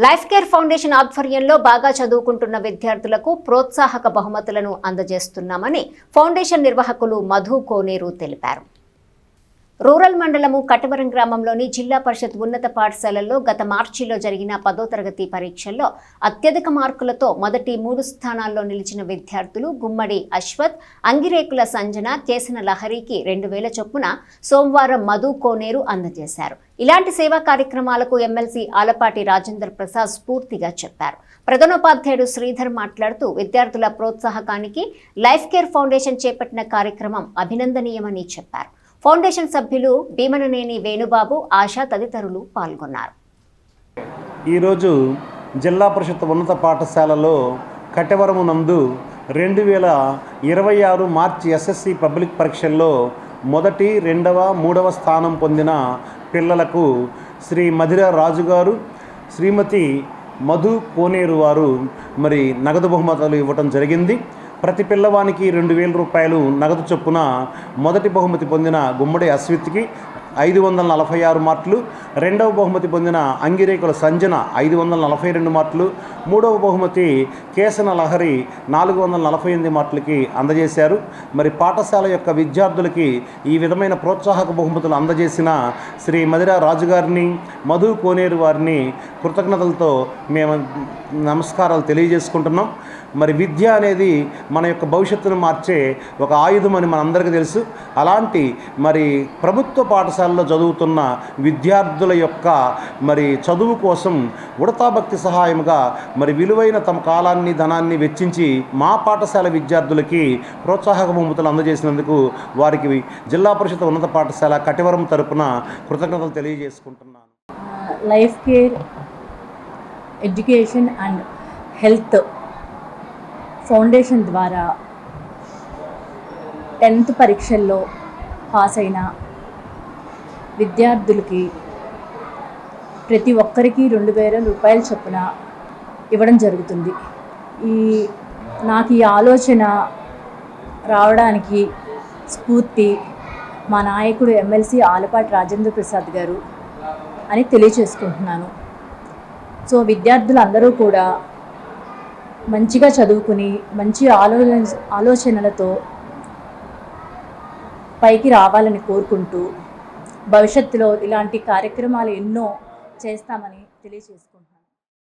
Life care foundation ఆధ్వర్యంలో బాగా చదువుకుంటున్న విద్యార్థులకు ప్రోత్సాహక బహుమతులను అందజేస్తున్నామని ఫౌండేషన్ నిర్వాహకులు మధు కోనేరు తెలిపారు. రూరల్ మండలము కటవరం గ్రామంలోని జిల్లా పరిషత్ ఉన్నత పాఠశాలల్లో గత మార్చిలో జరిగిన 10వ తరగతి పరీక్షల్లో అత్యధిక మార్కులతో మొదటి 3 స్థానాల్లో నిలిచిన విద్యార్థులు గుమ్మడి అశ్వత్, అంగిరేకుల సంజన, కేసన లహరికి 2000 చొప్పున సోమవారం మధు కోనేరు అందజేశారు. ఇలాంటి సేవా కార్యక్రమాలకు ఎమ్మెల్సీ ఆలపాటి రాజేందర్ ప్రసాద్ స్ఫూర్తిగా చెప్పారు. ప్రధానోపాధ్యాయుడు శ్రీధర్ మాట్లాడుతూ విద్యార్థుల ప్రోత్సాహకానికి లైఫ్ కేర్ ఫౌండేషన్ చేపట్టిన కార్యక్రమం అభినందనీయమని చెప్పారు. ఫౌండేషన్ సభ్యులు భీమననేని వేణుబాబు, ఆశ తదితరులు పాల్గొన్నారు. ఈరోజు జిల్లా పరిషత్ ఉన్నత పాఠశాలలో కటవరము నందు 2026 మార్చి ఎస్ఎస్సి పబ్లిక్ పరీక్షల్లో మొదటి, 2వ, 3వ స్థానం పొందిన పిల్లలకు శ్రీ మధిర రాజు గారు, శ్రీమతి మధు కోనేరు వారు నగదు బహుమతులు ఇవ్వటం జరిగింది. ప్రతి పిల్లవానికి 2000 రూపాయలు నగదు చొప్పున మొదటి బహుమతి పొందిన గుమ్మడి అశ్విత్కి 546 మార్కులు, 2వ బహుమతి పొందిన అంగిరేకుల సంజన 542 మార్కులు, 3వ బహుమతి కేసన లహరి 448 మార్కులకి అందజేశారు. పాఠశాల యొక్క విద్యార్థులకి ఈ విధమైన ప్రోత్సాహక బహుమతులు అందజేసిన శ్రీ మధిర రాజు గారిని, మధు కోనేరు వారిని కృతజ్ఞతలతో మేము నమస్కారాలు తెలియజేసుకుంటున్నాం. విద్య అనేది మన యొక్క భవిష్యత్తును మార్చే ఒక ఆయుధం అని మనందరికీ తెలుసు. అలాంటి ప్రభుత్వ పాఠశాలలో చదువుతున్న విద్యార్థుల యొక్క చదువు కోసం ఉడతాభక్తి సహాయముగా విలువైన తమ కాలాన్ని, ధనాన్ని వెచ్చించి మా పాఠశాల విద్యార్థులకి ప్రోత్సాహక బహుమతులు అందజేసినందుకు వారికి జిల్లా పరిషత్ ఉన్నత పాఠశాల కటవరం తరపున కృతజ్ఞతలు తెలియజేసుకుంటున్నాను. Life care education and health foundation ద్వారా 10th పరీక్షల్లో పాస్ అయిన విద్యార్థులకి ప్రతి ఒక్కరికి 2000 రూపాయల చొప్పున ఇవ్వడం జరుగుతుంది. నాకు ఈ ఆలోచన రావడానికి స్ఫూర్తి మా నాయకుడు ఎమ్మెల్సీ ఆలపాటి రాజేంద్ర ప్రసాద్ గారు అని తెలియచేసుకుంటున్నాను. సో విద్యార్థులందరూ కూడా మంచిగా చదువుకుని మంచి ఆలోచనలతో పైకి రావాలని కోరుకుంటూ భవిష్యత్తులో ఇలాంటి కార్యక్రమాలు ఎన్నో చేస్తామని తెలియజేసుకుంటున్నాను.